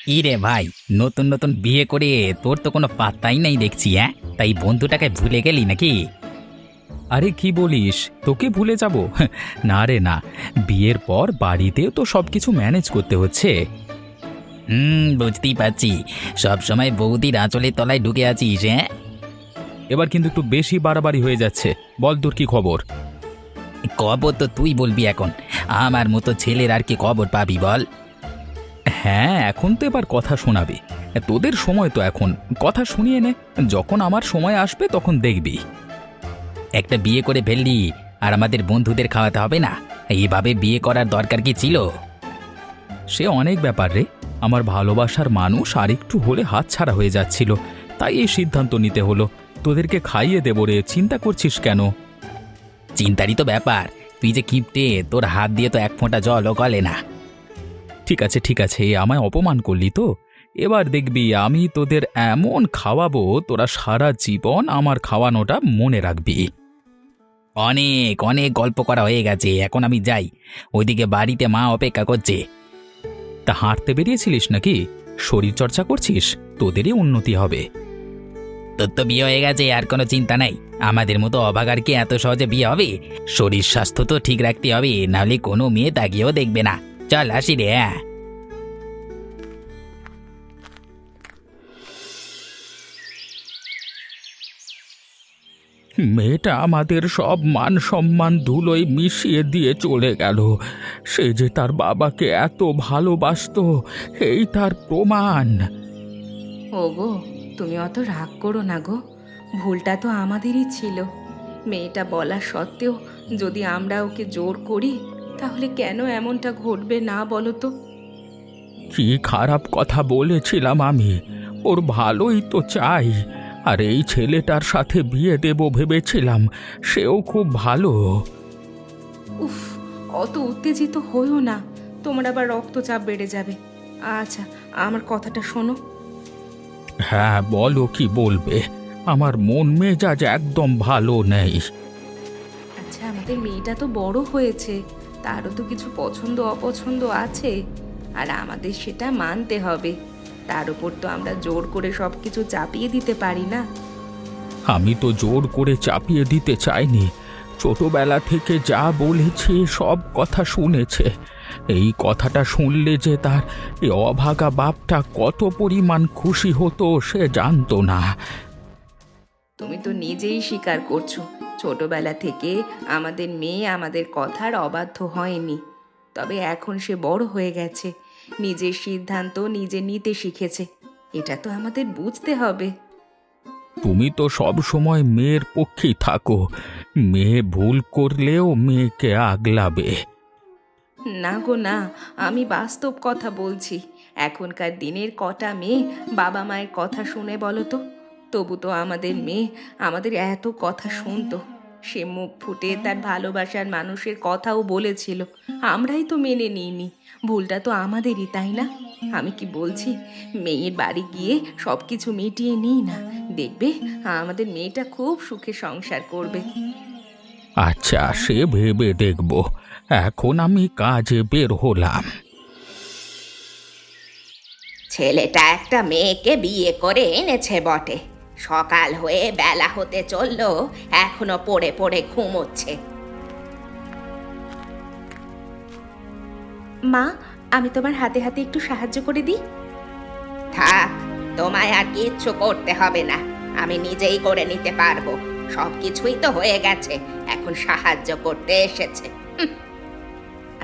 কি রে ভাই, নতুন নতুন বিয়ে করে তোর তো কোনো পাত্তাই নাই দেখছি। তাই বন্ধুটাকে ভুলে গেলি নাকি? আরে কি বলিস, তোকে ভুলে যাব? না রে না, বিয়ের পর বাড়িতেও তো সবকিছু ম্যানেজ করতে হচ্ছে। বুঝতেই পারছি। সব সময় বৌদির আঁচলের তলায় ঢুকে আছিস। এবার কিন্তু একটু বেশি বাড়াবাড়ি হয়ে যাচ্ছে। বল তোর কি খবর? খবর তো তুই বলবি এখন। আমার মতো ছেলের আর কি খবর পাবি বল। হ্যাঁ, এখন তো এবার কথা শোনাবি। তোদের সময় তো এখন, কথা শুনিয়ে নে। যখন আমার সময় আসবে তখন দেখবি। একটা বিয়ে করে ফেললি, আর আমাদের বন্ধুদের খাওয়াতে হবে না? এইভাবে বিয়ে করার দরকার কি ছিল? সে অনেক ব্যাপার রে। আমার ভালোবাসার মানুষ আর একটু হলে হাতছাড়া হয়ে যাচ্ছিল, তাই এই সিদ্ধান্ত নিতে হলো। তোদেরকে খাইয়ে দেবো রে, চিন্তা করছিস কেন? চিন্তারই তো ব্যাপার। তুই যে কিপটে, তোর হাত দিয়ে তো এক ফোঁটা জলও গলে না। ঠিক আছে ঠিক আছে, আমায় অপমান করলি তো। এবার দেখবি আমি তোদের এমন খাওয়াবো, তোরা সারা জীবন আমার খাওয়ানোটা মনে রাখবি। অনেক অনেক গল্প করা হয়ে গেছে, এখন আমি যাই। ওইদিকে বাড়িতে মা অপেক্ষা করছে। তা হাঁটতে বেরিয়েছিলিস নাকি? শরীর চর্চা করছিস, তোদেরই উন্নতি হবে। তোর তো বিয়ে হয়ে গেছে, আর কোনো চিন্তা নাই। আমাদের মতো অভাগার কি এত সহজে বিয়ে হবে? শরীর স্বাস্থ্য তো ঠিক রাখতে হবে, নাহলে কোনো মেয়ে তাকিয়েও দেখবে না। চল আসি রে। মেয়েটা আমাদের সব মান সম্মান ধুলোয় মিশিয়ে দিয়ে চলে গেল। সে যে তার বাবাকে এত ভালোবাসতো, এই তার প্রমাণ। ওগো, তুমি অত রাগ করো না গো। ভুলটা তো আমাদেরই ছিল। মেয়েটা বলা সত্ত্বেও যদি আমরা ওকে জোর করি, তাহলে কেন এমনটা ঘটবে না বলো তো? কি খারাপ কথা বলেছিলাম আমি? ওর ভালোই তো চাই। আর এই ছেলেটার সাথে বিয়ে দেব ভেবেছিলাম, সেও খুব ভালো। উফ, অত উত্তেজিত হইও না, তোমার আবার রক্তচাপ বেড়ে যাবে। আচ্ছা, আমার কথাটা শোনো। হ্যাঁ বলো, কি বলবে? আমার মন মেজাজ একদম ভালো নেই। আচ্ছা, আমাদের মেয়েটা তো বড় হয়েছে, তারও তো কিছু পছন্দ অপছন্দ আছে, আর আমাদের সেটা মানতে হবে। তার উপর তো আমরা জোর করে সব কিছু চাপিয়ে দিতে পারি না। আমি তো জোর করে চাপিয়ে দিতে চাইনি। ছোটবেলা থেকে যা বলেছি সব কথা শুনেছে। এই কথাটা শুনলে যে তার এই অভাগা বাপটা কত পরিমাণ খুশি হতো সে জানতো না। তুমি তো নিজেই স্বীকার করছো, ছোটবেলা থেকে আমাদের মেয়ে আমাদের কথার অবাধ্য হয়নি। তবে এখন সে বড় হয়ে গেছে, নিজের সিদ্ধান্ত নিজে নিতে শিখেছে। এটা তো আমাদের বুঝতে হবে। তুমি তো সব সময় মেয়ের পক্ষেই থাকো। মেয়ে ভুল করলেও মেয়েকে আগলাবে। না গো না, আমি বাস্তব কথা বলছি। এখনকার দিনের কটা মেয়ে বাবা মায়ের কথা শুনে বলো তো? তবু তো আমাদের মেয়ে আমাদের এত কথা শুনতো। সে মুখ ফুটে তার ভালোবাসার মানুষের কথাও বলেছিল, আমরাই তো মেনে নিইনি। ভুলটা তো আমাদেরই, তাই না? আমি কি বলছি, মেয়ের বাড়ি গিয়ে সব কিছু মিটিয়ে নিই না, দেখবে আমাদের মেয়েটা খুব সুখে সংসার করবে। আচ্ছা, সে ভেবে দেখব। এখন আমি কাজে বের হলাম। ছেলেটা একটা মেয়েকে বিয়ে করে এনেছে বটে, সকাল হয়ে বেলা হতে চললো, এখনো পড়ে পড়ে ঘুমোচ্ছে। মা, আমি তোমার হাতে হাতে একটু সাহায্য করে দিই। থাক, তোমায় আর কিচ্ছু করতে হবে না, আমি নিজেই করে নিতে পারবো। সব কিছুই তো হয়ে গেছে, এখন সাহায্য করতে এসেছে।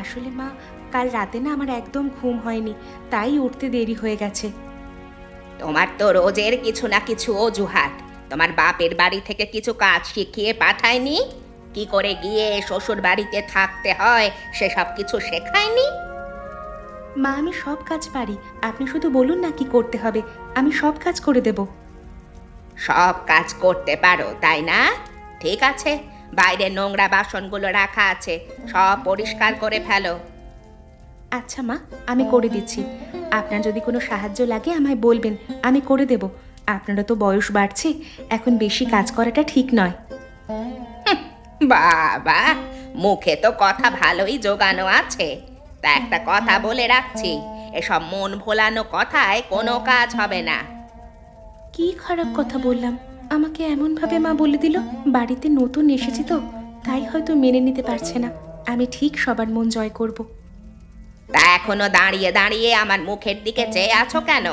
আসলে মা, কাল রাতে না আমার একদম ঘুম হয়নি, তাই উঠতে দেরি হয়ে গেছে। তোমার তো রোজের কিছু না কিছু অজুহাত। তোমার বাপের বাড়ি থেকে কিছু কাজ শিখিয়ে পাঠায়নি? কি করে গিয়ে শ্বশুর বাড়িতে থাকতে হয় সেসব কিছু শেখায়নি? মা, আমি সব কাজ পারি, আপনি শুধু বলুন না কি করতে হবে, আমি সব কাজ করে দেব। সব কাজ করতে পারো তাই না? ঠিক আছে, বাইরে নোংরা বাসনগুলো রাখা আছে, সব পরিষ্কার করে ফেলো। আচ্ছা মা, আমি করে দিচ্ছি। আপনার যদি কোনো সাহায্য লাগে আমায় বলবেন, আমি করে দেব। আপনারও তো বয়স বাড়ছে, এখন বেশি কাজ করাটা ঠিক নয়। বাবা, মুখে তো কথা ভালোই জোগানো আছে। তা একটা কথা বলে রাখছি, এসব মন ভোলানো কথায় কোনো কাজ হবে না। কি খারাপ কথা বললাম? আমাকে এমনভাবে মা বলে দিল। বাড়িতে নতুন এসেছি তো, তাই হয়তো মেনে নিতে পারছে না। আমি ঠিক সবার মন জয় করব। তা এখনো দাঁড়িয়ে দাঁড়িয়ে আমার মুখের দিকে চেয়ে আছো কেন?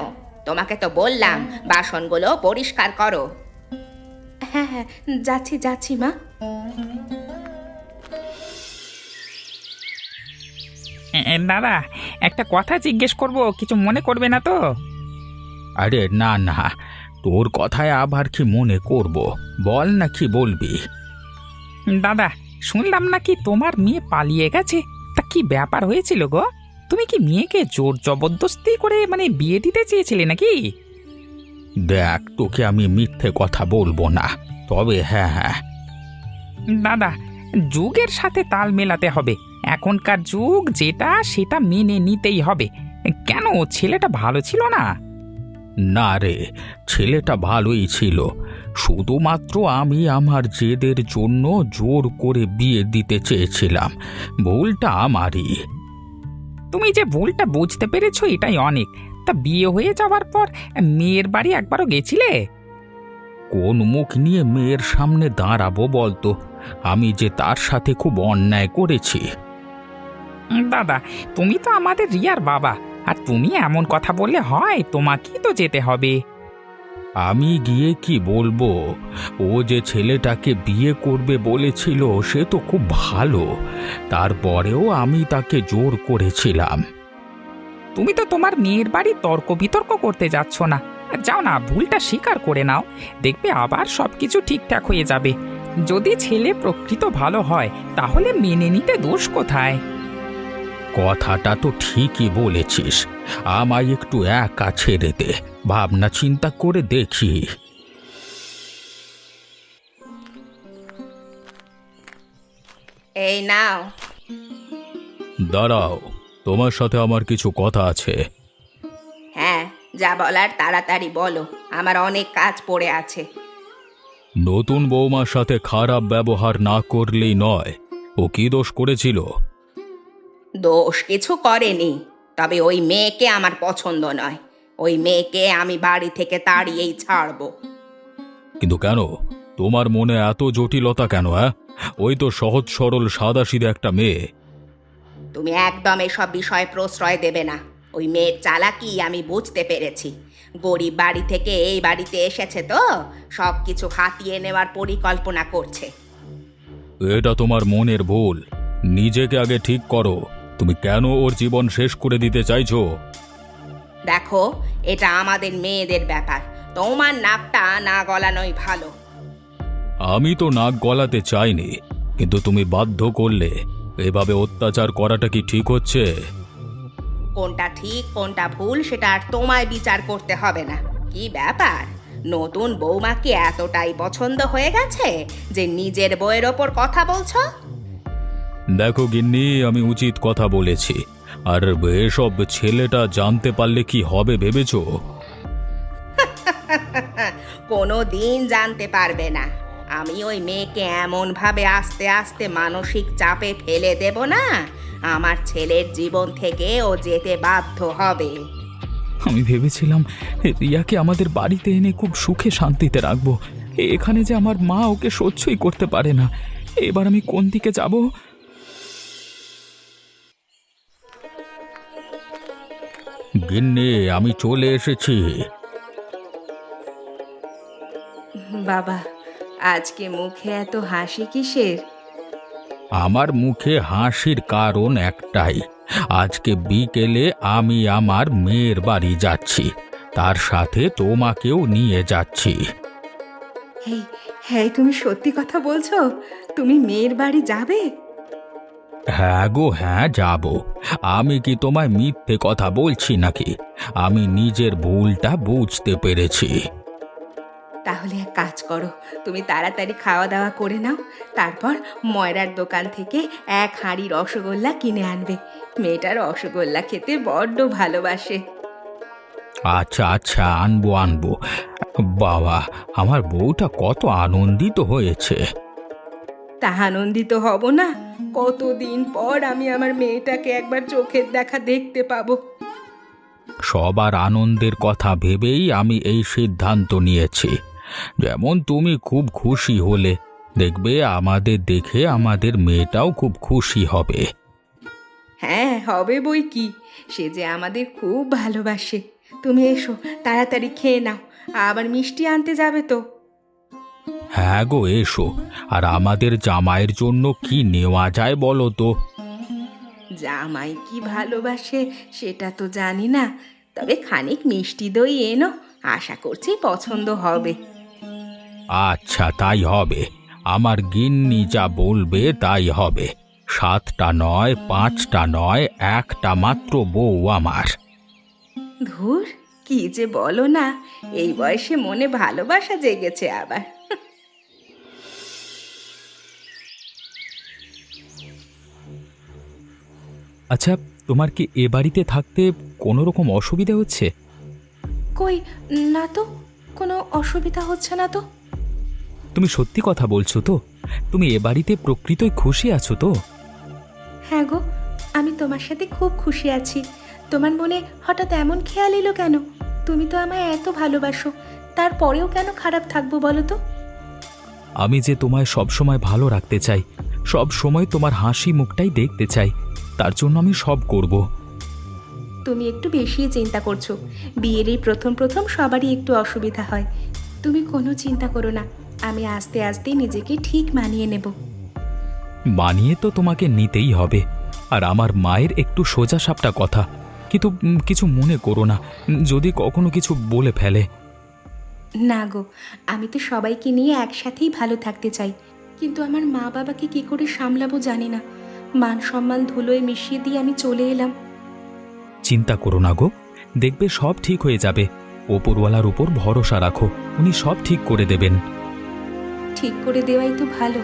তোমাকে তো বললাম বাসনগুলো পরিষ্কার করো। হ্যাঁ হ্যাঁ, যাচ্ছি যাচ্ছি মা। দাদা, একটা কথা জিজ্ঞেস করব, কিছু মনে করবে না তো? আরে না না, তোর কথায় আবার কি মনে করব? বল না, কি বলবি? দাদা, শুনলাম নাকি তোমার মেয়ে পালিয়ে গেছে। তা কি ব্যাপার হয়েছিল গো? তুমি কি মেয়েকে জোর জবরদস্তি করে বিয়ে দিতে চেয়েছিলে নাকি? দেখ, তোকে আমি মিথ্যে কথা বলবো না, তবে হ্যাঁ, দাদা, যুগের সাথে তাল মেলাতে হবে। এখনকার যুগ যেটা সেটা মেনে নিতেই হবে। কেন, ছেলেটা ভালো ছিল না? না রে, ছেলেটা ভালোই ছিল, শুধুমাত্র আমি আমার জেদের জন্য জোর করে বিয়ে দিতে চেয়েছিলাম। ভুলটা আমারই। তুমি যে ভুলটা বুঝতে পেরেছো এটাই অনেক। তা বিয়ে হয়ে যাওয়ার পর মেয়ের বাড়ি একবারও গেছিলে? কোন মুখ নিয়ে মেয়ের সামনে দাঁড়াবো বলতো? আমি যে তার সাথে খুব অন্যায় করেছি। দাদা, তুমি তো আমাদের রিয়ার বাবা, আর তুমি এমন কথা বললে হয়? তোমাকেই তো যেতে হবে। আমি গিয়ে কি বলবো? ও যে ছেলেটাকে বিয়ে করবে বলেছিল সে তো খুব ভালো, তারপরেও আমি তাকে জোর করেছিলাম। তুমি তো তোমার মেয়ের বাড়ি তর্ক বিতর্ক করতে যাচ্ছ না। যাও না, ভুলটা স্বীকার করে নাও। দেখবে আবার সবকিছু ঠিকঠাক হয়ে যাবে। যদি ছেলে প্রকৃত ভালো হয় তাহলে মেনে নিতে দোষ কোথায়? কথাটা তো ঠিকই বলেছিস, আমায় একটু একা ছেড়ে দে, ভাবনা চিন্তা করে দেখি। এই নাও। দাঁড়াও, তোমার সাথে আমার কিছু কথা আছে। হ্যাঁ, যা বলার তাড়াতাড়ি বলো, আমার অনেক কাজ পড়ে আছে। নতুন বৌমার সাথে খারাপ ব্যবহার না করলেই নয়। ও কি দোষ করেছিল? দোষ কিছু করেনি, তবে ওই মেয়েকে আমার পছন্দ নয়। ওই মেয়েকে আমি বাড়ি থেকে তাড়িয়েই ছাড়বো। কিন্তু কেন? তোমার মনে এত জটিলতা কেন? ওই তো সহজ সরল সাদাসিধে একটা মেয়ে। তুমি একদম এসব বিষয়ে প্রশ্রয় দেবে না। ওই মেয়ের চালাকি আমি বুঝতে পেরেছি। গরিব বাড়ি থেকে এই বাড়িতে এসেছে তো সব কিছু হাতিয়ে নেওয়ার পরিকল্পনা করছে। এটা তোমার মনের ভুল, নিজেকে আগে ঠিক করো। তুমি কেন ওর জীবন শেষ করে দিতে চাইছো? দেখো, এটা আমাদের মেয়েদের ব্যাপার, তোমার নাকটা না গলানোই ভালো। আমি তো নাক গলাতে চাইনি, কিন্তু তুমি বাধ্য করলে। এভাবে অত্যাচার করাটা কি ঠিক হচ্ছে? কোনটা ঠিক কোনটা ভুল সেটা আর তোমায় বিচার করতে হবে না। কি ব্যাপার, নতুন বৌমা কি এতটাই পছন্দ হয়ে গেছে যে নিজের বউয়ের ওপর কথা বলছো? দেখো গিন্নি, আমি উচিত কথা বলেছি, আর এসব ছেলেটা জানতে পারলে কি হবে ভেবেছো? কোনো দিন জানতে পারবে না। আমি ওই মেয়েকে এমনভাবে আস্তে আস্তে মানসিক চাপে ফেলে দেব না, আমার ছেলের জীবন থেকে ও যেতে বাধ্য হবে। আমি ভেবেছিলাম রিয়াকে আমাদের বাড়িতে এনে খুব সুখে শান্তিতে রাখবো। এখানে যে আমার মা ওকে সহ্যই করতে পারে না। এবার আমি কোন দিকে যাব? গিন্নি, আমি চলে এসেছি। বাবা, আজকে মুখে এত হাসি কিসের? আমার মুখে হাসির কারণ একটাই, আজকে বিকেলে আমি আমার মেয়ের বাড়ি যাচ্ছি, তার সাথে তোমাকেও নিয়ে যাচ্ছি। হ্যাঁ হ্যাঁ, তুমি সত্যি কথা বলছো? তুমি মেয়ের বাড়ি যাবে? হ্যাঁ গো হ্যাঁ, যাব। আমি কি তোমায় মিথ্যে কথা বলছি নাকি? আমি নিজের ভুলটা বুঝতে পেরেছি। তাহলে এক কাজ করো, তুমি তাড়াতাড়ি খাওয়া দাওয়া করে নাও, তারপর ময়রার দোকান থেকে এক হাঁড়ি রসগোল্লা কিনে আনবে। মেয়েটা রসগোল্লা খেতে বড্ড ভালোবাসে। আচ্ছা আচ্ছা, আনবো আনবো। বাবা, আমার বউটা কত আনন্দিত হয়েছে। তা আনন্দিত হব না? কতদিন পর আমি আমার মেয়েটাকে একবার চোখের দেখা দেখতে পাবো। সবার আনন্দের কথা ভেবেই আমি এই সিদ্ধান্ত নিয়েছি। যেমন তুমি খুব খুশি হলে, দেখবে আমাদের দেখে আমাদের মেয়েটাও খুব খুশি হবে। হ্যাঁ, হবে বই কি, সে যে আমাদের খুব ভালোবাসে। তুমি এসো, তাড়াতাড়ি খেয়ে নাও, আবার মিষ্টি আনতে যাবে তো। হ্যাঁ গো, এসো। আর আমাদের জামাইয়ের জন্য কি নেওয়া যায় বলো তো? জামাই কি ভালোবাসে সেটা তো জানি না, তবে খানিক মিষ্টি দই এনো, আশা করছি পছন্দ হবে। আচ্ছা, তাই হবে। আমার গিন্নি যা বলবে তাই হবে। 7টা নয়, 5টা নয়, একটা মাত্র বউ আমার। ধুর, কি যে বলো না, এই বয়সে মনে ভালোবাসা জেগেছে আবার। আচ্ছা, তোমার কি এ বাড়িতে থাকতে কোনো রকম অসুবিধা হচ্ছে? কই, না তো, কোনো অসুবিধা হচ্ছে না তো। তুমি সত্যি কথা বলছো তো? তুমি এ বাড়িতে প্রকৃতই খুশি আছো তো? হ্যাঁ গো, আমি তোমার সাথে খুব খুশি আছি। তোমার মনে হঠাৎ এমন খেয়াল এলো কেন? তুমি তো আমায় এত ভালোবাসো, তারপরেও কেন খারাপ থাকবো বলো তো? আমি যে তোমায় সব সময় ভালো রাখতে চাই, সব সময় তোমার হাসি মুখটাই দেখতে চাই, তার জন্য আমি সব করব। তুমি একটু বেশি চিন্তা করছো। বিয়ের এই প্রথম প্রথম সবারই একটু অসুবিধা হয়। তুমি কোনো চিন্তা করো না, আমি আস্তে আস্তে নিজেকে ঠিক মানিয়ে নেব। মানিয়ে তো তোমাকে নিতেই হবে। আর আমার মায়ের একটু সোজা সাপটা কথা, কিন্তু কিছু মনে করো না যদি কখনো কিছু বলে ফেলে। না গো, আমি তো সবাইকে নিয়ে একসাথেই ভালো থাকতে চাই, কিন্তু আমার মা বাবাকে কি করে সামলাবো জানি না। মান সম্মান ধুলোয় মিশিয়ে দিয়ে আমি চলে এলাম। চিন্তা করো না গো, দেখবে সব ঠিক হয়ে যাবে। ওপরওয়ালার উপর ভরসা রাখো, উনি সব ঠিক করে দেবেন। ঠিক করে দেওয়াই তো ভালো।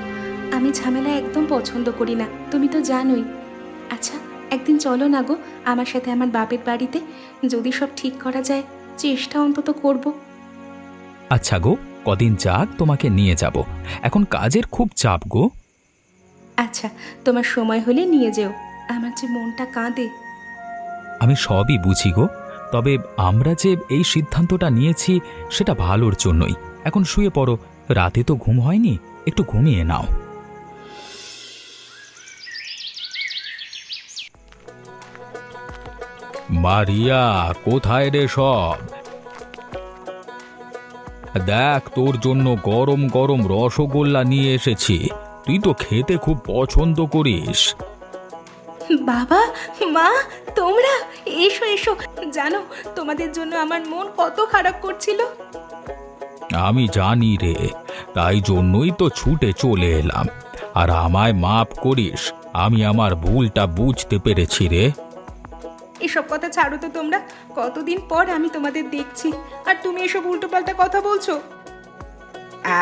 আমি ঝামেলা একদম পছন্দ করি না, তুমি তো জানোই। আচ্ছা, একদিন চলো না গো আমার সাথে আমার বাপের বাড়িতে, যদি সব ঠিক করা যায়, চেষ্টা অন্তত করব। আচ্ছা গো, কদিন যাক তোমাকে নিয়ে যাব। এখন কাজের খুব চাপ গো। আচ্ছা, তোমার সময় হলে নিয়ে যেও, আমার যে মনটা কাঁদে। আমি সবই বুঝি গো, তবে আমরা যে এই সিদ্ধান্তটা নিয়েছি সেটা ভালোর জন্যই। এখন শুয়ে পড়ো, রাতে তো ঘুম হয়নি, একটু ঘুমিয়ে নাও। মারিয়া, কোথায় রে সব? দেখ, তোর জন্য গরম গরম রসগোল্লা নিয়ে এসেছি, তুই তো খেতে খুব পছন্দ করিস। বাবা, মা, তোমরা এসো এসো। জানো, তোমাদের জন্য আমার মন কত খারাপ করছিল। আমি জানি রে, তাই জন্যই তো ছুটে চলে এলাম। আর আমায় মাপ করিস, আমি আমার ভুলটা বুঝতে পেরেছি রে। এসব কথা ছাড়ো তো তোমরা, কতদিন পর আমি তোমাদের দেখছি, আর তুমি এসব উল্টোপাল্টা কথা বলছো।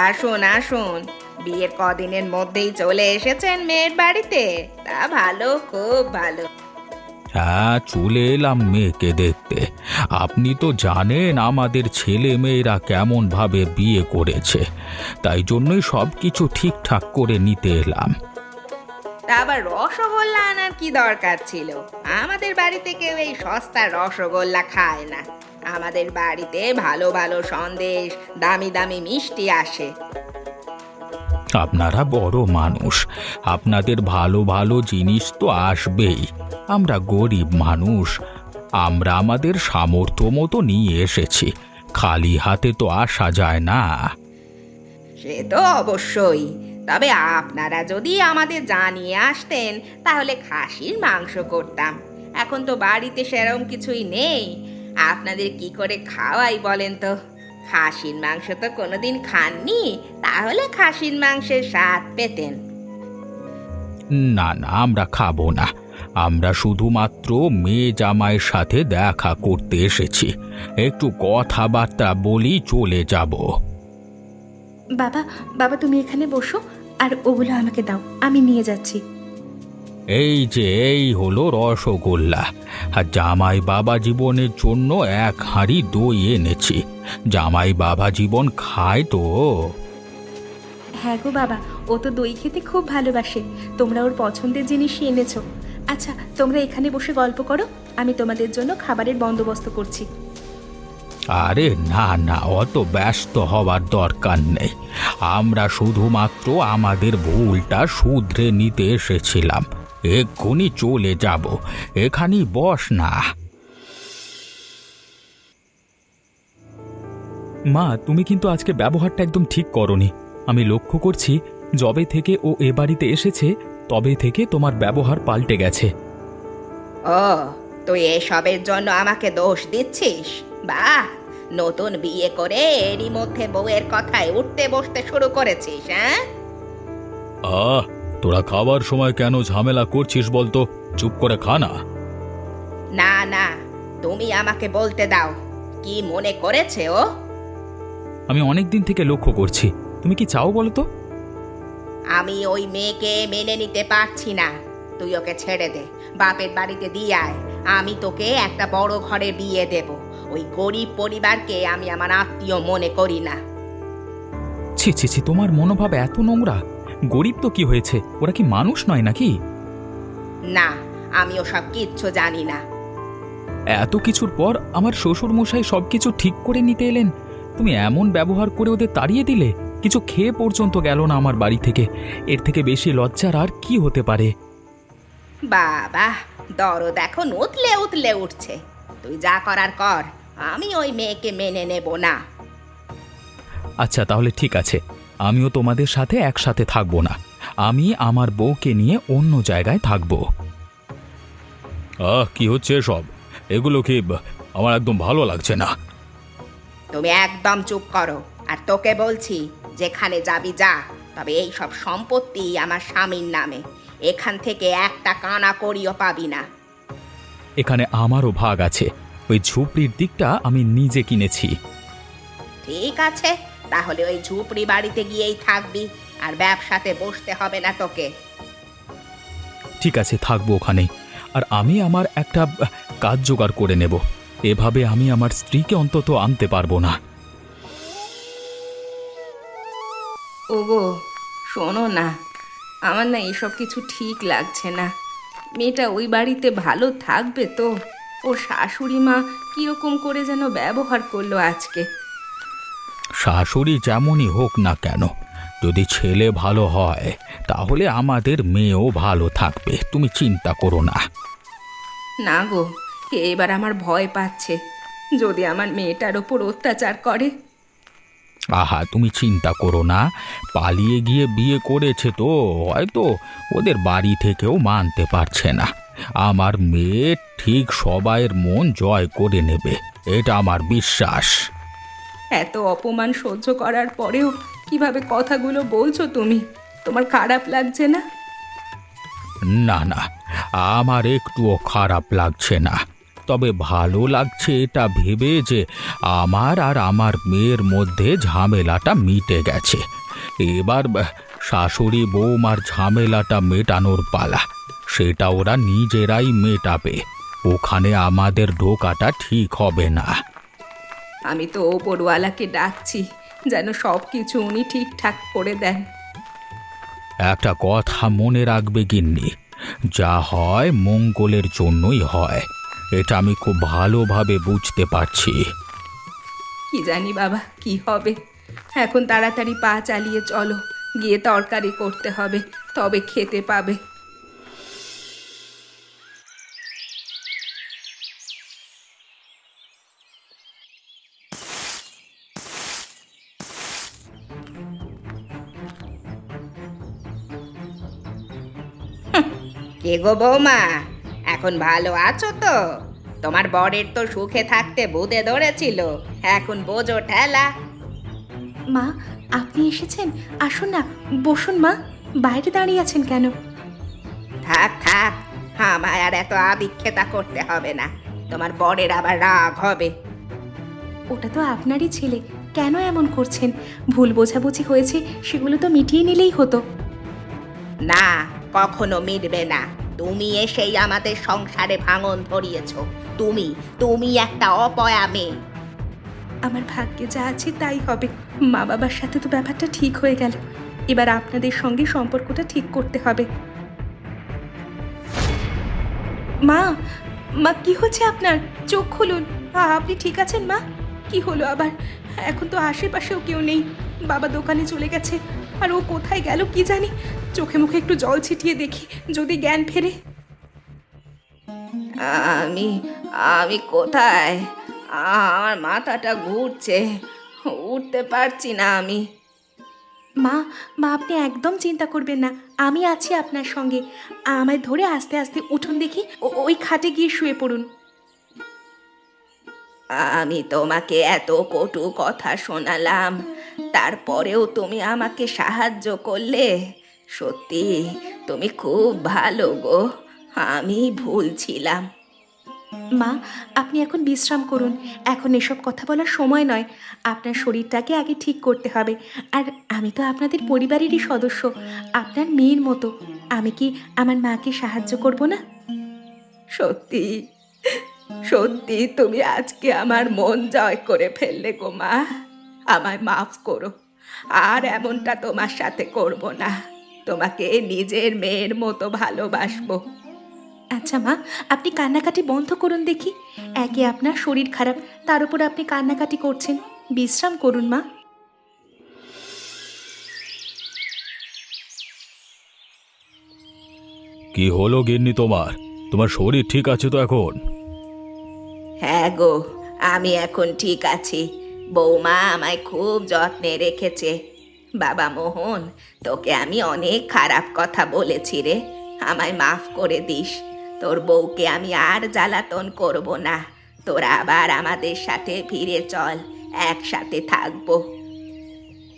আসুন আসুন, বিয়ের কদিনের মধ্যেই চলে এসেছেন মেয়ের বাড়িতে, তা ভালো, খুব ভালো। হ্যাঁ, চলে এলাম মেয়েকে দেখতে। আপনি তো জানেন আমাদের ছেলে মেয়েরা কেমন ভাবে বিয়ে করেছে, তাই জন্যই সব কিছু ঠিকঠাক করে নিতে এলাম। তা আবার রসগোল্লা আনার কি দরকার ছিল? আমাদের বাড়িতে কেউ এই সস্তা রসগোল্লা খায় না। আমাদের বাড়িতে ভালো ভালো সন্দেশ, দামি দামি মিষ্টি আসে। আপনারা বড় মানুষ, আপনাদের ভালো ভালো জিনিস তো আসবেই। আমরা গরিব মানুষ, আমরা আমাদের সামর্থ্য মতো নিয়ে এসেছি, খালি হাতে তো আসা যায় না। সে তো অবশ্যই, তবে আপনারা যদি আমাদের জানিয়ে আসতেন তাহলে খাসির মাংস করতাম। এখন তো বাড়িতে সেরকম কিছুই নেই, আপনাদের কি করে খাওয়াই বলেন তো? খাসির মাংস তো কোনোদিন খাননি, তাহলে খাসির মাংসের স্বাদ পেতেন। না না, আমরা খাবো না। আমরা শুধুমাত্র মেয়ে জামাইয়ের সাথে দেখা করতে এসেছি, একটু কথাবার্তা বলি চলে যাব। বাবা, বাবা তুমি এখানে বসো, আর ওগুলো আমাকে দাও, আমি নিয়ে যাচ্ছি। এই যে, এই হলো রসগোল্লা, আর জামাই বাবা জীবনের জন্য 1 হাঁড়ি দই এনেছি। জামাই বাবা জীবন খায় তো। হ্যাঁ গো বাবা, ও তো দই খেতে খুব ভালোবাসে, তোমরা ওর পছন্দের জিনিসই এনেছো। আচ্ছা, তোমরা এখানে বসে গল্প করো, আমি তোমাদের জন্য খাবারের বন্দোবস্ত করছি। আরে না না, অত ব্যস্ত হওয়ার দরকার নেই। আমরা শুধুমাত্র আমাদের ভুলটা শুধরে নিতে এসেছিলাম। এক্ষুনি চলে যাব, এখানেই বস না। মা, তুমি কিন্তু আজকে ব্যবহারটা একদম ঠিক করনি। আমি লক্ষ্য করছি, যবে থেকে ও এ বাড়িতে এসেছে তবে থেকে তোমার ব্যবহার পাল্টে গেছে। ও, তুই এসবের জন্য আমাকে দোষ দিচ্ছিস? বাহ, নতুন বিয়ে করে এরই মধ্যে বউয়ের কথায় উঠতে বসতে শুরু করেছিস, হ্যাঁ? তোরা খাবার সময় কেন ঝামেলা করছিস বলতো? চুপ করে খা না। না না, তুমি আমাকে বলতে দাও, কি মনে করেছে ও? আমি অনেক দিন থেকে লক্ষ্য করছি। তুমি কি চাও বলো তো? আমি ওই মেয়েকে মেনে নিতে পারছি না। তুই ওকে ছেড়ে দে, বাপের বাড়িতে দিয়ে আয়। আমি তোকে একটা বড় ঘরে বিয়ে দেব। ওই গরিব পরিবারকে আমি আমার আত্মীয় মনে করি না। ছি ছি ছি, তোমার মনোভাব এত নোংরা। গরিব তো কি হয়েছে, ওরা কি মানুষ নয় নাকি? না, আমি ওসব কিচ্ছু জানি না। এত কিছুর পর আমার শ্বশুর মশাই সবকিছু ঠিক করে নিতে এলেন, তুমি এমন ব্যবহার করে ওদের তাড়িয়ে দিলে। কিছু খেয়ে পর্যন্ত গেল না আমার বাড়ি থেকে। এর থেকে বেশি লজ্জার আর কি হতে পারে? বাবা, দরদ এখন উতলে উতলে উঠছে। তুই যা করার কর, আমি ওই মেয়েকে মেনে নেব না। আচ্ছা তাহলে ঠিক আছে, আমিও তোমাদের সাথে একসাথে থাকবো না। আমি আমার বউকে নিয়ে অন্য জায়গায় থাকবো। কি হচ্ছে সব? এগুলো কি আমার একদম ভালো লাগছে না। তুমি একদম চুপ করো। আর তোকে বলছি, যেখানে যাবি যা, তবে এই সব সম্পত্তি আমার স্বামীর নামে। এখান থেকে একটা কানা করিও পাবি না। এখানে আমারও ভাগ আছে। ওই ঝুপড়ির দিকটা আমি নিজে কিনেছি। ঠিক আছে, তাহলে ওই ঝুপড়ি বাড়িতে গিয়েই থাকবি, আর ব্যবসাতে বসতে হবে না তোকে। ঠিক আছে, থাকবো ওখানে। আর আমি আমার একটা কাজ জোগাড় করে নেব। এভাবে আমি আমার স্ত্রীকে অন্তত আনতে পারবো না। ওগো, শোনো না, আমার না এসব কিছু ঠিক লাগছে না। মেয়েটা ওই বাড়িতে ভালো থাকবে তো? ওর শাশুড়ি মা কীরকম করে যেন ব্যবহার করলো আজকে। শাশুড়ি যেমনই হোক না কেন, যদি ছেলে ভালো হয় তাহলে আমাদের মেয়েও ভালো থাকবে। তুমি চিন্তা করো না। না গো, এবার আমার ভয় পাচ্ছে, যদি আমার মেয়েটার ওপর অত্যাচার করে। আহা, তুমি চিন্তা করো না। পালিয়ে গিয়ে বিয়ে করেছে তো, হয়তো ওদের বাড়ি থেকেও মানতে পারছে না। আমার মেয়ে ঠিক সবাইয়ের মন জয় করে নেবে, এটা আমার বিশ্বাস। এত অপমান সহ্য করার পরেও কিভাবে কথাগুলো বলছো তুমি? তোমার খারাপ লাগছে না? না না, আমার একটুও খারাপ লাগছে না। তবে ভালো লাগছে এটা ভেবে যে আমার আর আমার মেয়ের মধ্যে ঝামেলাটা মিটে গেছে। এবার শাশুড়ি বৌমার ঝামেলাটা মেটানোর পালা। সেটা ওরা নিজেরাই মেটাবে। ওখানে আমাদের ঢোকাটা ঠিক হবে না। আমি তো ওপরওয়ালাকে ডাকছি যেন সব কিছু উনি ঠিকঠাক করে দেন। একটা কথা মনে রাখবে গিন্নি, যা হয় মঙ্গলের জন্যই হয়। এটা আমি খুব ভালোভাবে বুঝতে পারছি। কি জানি বাবা, কি হবে। এখন তাড়াতাড়ি পা চালিয়ে চলো, গিয়ে তরকারি করতে হবে, তবে খেতে পাবে। কে গো বৌমা, এখন ভালো আছো তো? তোমার বরের তো সুখে থাকতে বুদে ধরেছিল, এখন বোঝো ঠেলা। মা, আপনি এসেছেন? আসুন না, বসুন মা। বাইরে দাঁড়িয়ে আছেন কেন? থাক থাক, আমায় আর এত আদিক্ষেতা করতে হবে না। তোমার বরের আবার রাগ হবে। ওটা তো আপনারই ছেলে, কেন এমন করছেন? ভুল বোঝাবুঝি হয়েছে, সেগুলো তো মিটিয়ে নিলেই হতো। না, কখনো মিটবে না। তুমি এসেই আমাদের সংসারে ভাঙন ধরিয়েছ। তুমি তুমি একটা অপয়া মেয়ে। আমার ভাগ্যে যা আছে তাই হবে। মা বাবার সাথে তো ব্যাপারটা ঠিক হয়ে গেল, এবার আপনাদের সঙ্গে সম্পর্কটা ঠিক করতে হবে। মা, মা কি হচ্ছে আপনার? চোখ খুলুন। আপনি ঠিক আছেন মা? কি হলো আবার? এখন তো আশেপাশেও কেউ নেই। বাবা দোকানে চলে গেছে, আর ও কোথায় গেল কি জানি। চোখে মুখে একটু জল ছিটিয়ে দেখি যদি জ্ঞান ফেরে। আমি আমি কোথায়? আমার মাথাটা ঘুরছে, উঠতে পারছি না আমি। মা, মা আপনি একদম চিন্তা করবেন না, আমি আছি আপনার সঙ্গে। আমায় ধরে আস্তে আস্তে উঠুন দেখি, ওই খাটে গিয়ে শুয়ে পড়ুন। আমি তোমাকে এত কটু কথা শোনালাম, তারপরেও তুমি আমাকে সাহায্য করলে। সত্যি তুমি খুব ভালো গো, আমি ভুল ছিলাম। মা, আপনি এখন বিশ্রাম করুন। এখন এসব কথা বলার সময় নয়। আপনার শরীরটাকে আগে ঠিক করতে হবে। আর আমি তো আপনাদের পরিবারেরই সদস্য, আপনার মেয়ের মতো। আমি কি আমার মাকে সাহায্য করব না? সত্যি সত্যি তুমি আজকে আমার মন জয় করে ফেললে গো মা। আমায় মাফ করো, আর এমনটা তোমার সাথে করব না। তোমাকে নিজের মেয়ের মতো ভালোবাসবো। আচ্ছা মা, আপনি কান্নাকাটি বন্ধ করুন দেখি। একে আপনার শরীর খারাপ, তার উপর আপনি কান্নাকাটি করছেন। বিশ্রাম করুন মা। কি হলো গিন্নি তোমার? তোমার শরীর ঠিক আছে তো এখন? হ্যাঁ গো, আমি এখন ঠিক আছি। বৌমা আমায় খুব যত্নে রেখেছে। বাবা মোহন, তোকে আমি অনেক খারাপ কথা বলেছি রে, আমায় মাফ করে দিস। তোর বউকে আমি আর জ্বালাতন করব না। তোরা আবার আমাদের সাথে ফিরে চল, একসাথে থাকবো।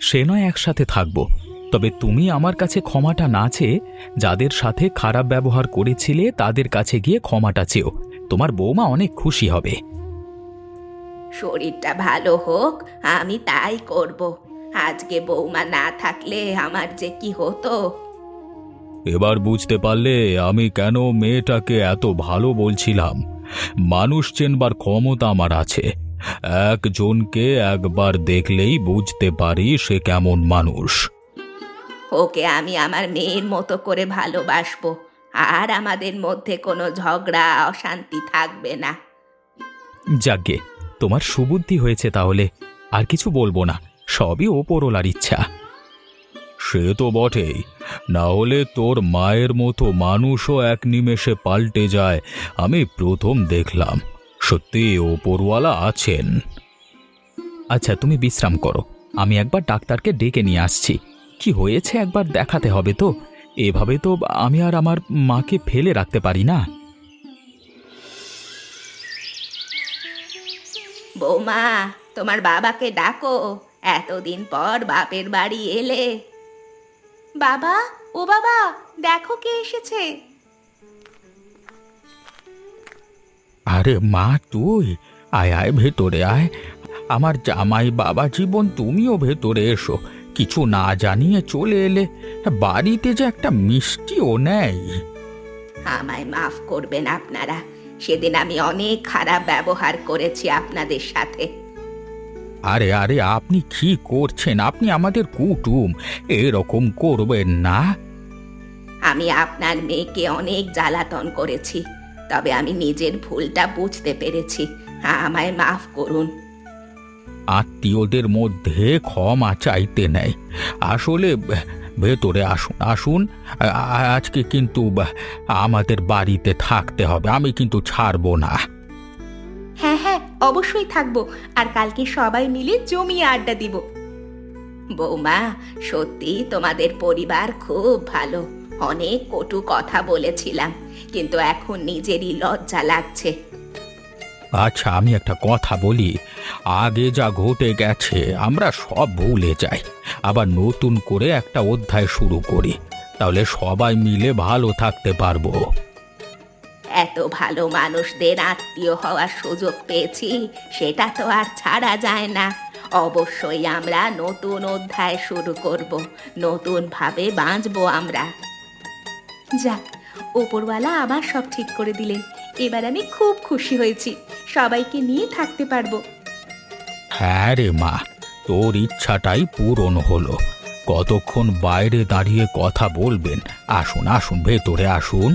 সে নয় একসাথে থাকবো, তবে তুমি আমার কাছে ক্ষমাটা না চেয়ে যাদের সাথে খারাপ ব্যবহার করেছিলে তাদের কাছে গিয়ে ক্ষমাটা চেও। তোমার বৌমা অনেক খুশি হবে। শরীরটা ভালো হোক, আমি তাই করব। আজকে বৌমা না থাকলে আমার যে কি হতো। এবার বুঝতে পারলে আমি কেন মেয়েটাকে এত ভালো বলছিলাম। মানুষ চেনবার ক্ষমতা আমার আছে। একজনকে একবার দেখলেই বুঝতে পারি সে কেমন মানুষ। ওকে আমি আমার মেয়ের মতো করে ভালোবাসবো, আর আমাদের মধ্যে কোনো ঝগড়া অশান্তি থাকবে না। যাগ্গে, তোমার সুবুদ্ধি হয়েছে তাহলে। আর কিছু বলবো না, সবই ওপরওয়ালার ইচ্ছা। সে তো বটেই, না হলে তোর মায়ের মতো মানুষও এক নিমেষে পাল্টে যায় আমি প্রথম দেখলাম। সত্যি ওপরওয়ালা আছেন। আচ্ছা তুমি বিশ্রাম করো, আমি একবার ডাক্তারকে ডেকে নিয়ে আসছি। কি হয়েছে একবার দেখাতে হবে তো। এভাবে তো আমি আর আমার মাকে ফেলে রাখতে পারি না। বৌমা, তোমার বাবাকে ডাকো, এতদিন পর বাপের বাড়ি এলে। বাবা, ও বাবা, দেখো কে এসেছে। আরে মা, তুই আয় আয়, ভেতরে আয়। আমার জামাই বাবা জীবন, তুমিও ভেতরে এসো। কিছু না জানিয়ে চলে এলে, বাড়িতে যে একটা মিষ্টিও নেই। আমায় মাফ করবেন আপনারা, সেদিন আমি অনেক খারাপ ব্যবহার করেছি আপনাদের সাথে। আরে আরে, আপনি কি করছেন? আপনি আমাদের কুটুম, এরকম করবেন না। আমি আপনার মেয়েকে অনেক জ্বালাতন করেছি, তবে আমি নিজের ভুলটা বুঝতে পেরেছি। আমায় মাফ করুন। আত্মীয়দের মধ্যে ক্ষমা চাইতে নেই। আসলে ভেতরে আসুন আসুন। আজকে কিন্তু আমাদের বাড়িতে থাকতে হবে, আমি কিন্তু ছাড়বো না। হ্যাঁ হ্যাঁ, অবশ্যই থাকবো। আর কালকে সবাই মিলে জমিয়ে আড্ডা দিব। বৌমা, সত্যি তোমাদের পরিবার খুব ভালো। অনেক কটু কথা বলেছিলাম, কিন্তু এখন নিজেরই লজ্জা লাগছে। আচ্ছা, আমি একটা কথা বলি। আগে যা ঘটে গেছে আমরা সব ভুলে যাই, আবার নতুন করে একটা অধ্যায় শুরু করি। তাহলে সবাই মিলে ভালো থাকতে পারবো। এত ভালো মানুষদের আত্মীয় হওয়ার সুযোগ পেয়েছি, সেটা তো আর ছাড়া যায় না। অবশ্যই আমরা নতুন অধ্যায় শুরু করব, নতুনভাবে বাঁচবো আমরা। যাক, ওপরওয়ালা আবার সব ঠিক করে দিলেন। এবার আমি খুব খুশি হয়েছি, সবাইকে নিয়ে থাকতে পারবো। হ্যাঁ রে মা, তোর ইচ্ছাটাই পূরণ হলো। কতক্ষণ বাইরে দাঁড়িয়ে কথা বলবেন? আসুন আসুন, ভেতরে আসুন।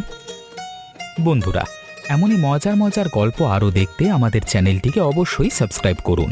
বন্ধুরা, এমনই মজার মজার গল্প আরও দেখতে আমাদের চ্যানেলটিকে অবশ্যই সাবস্ক্রাইব করুন।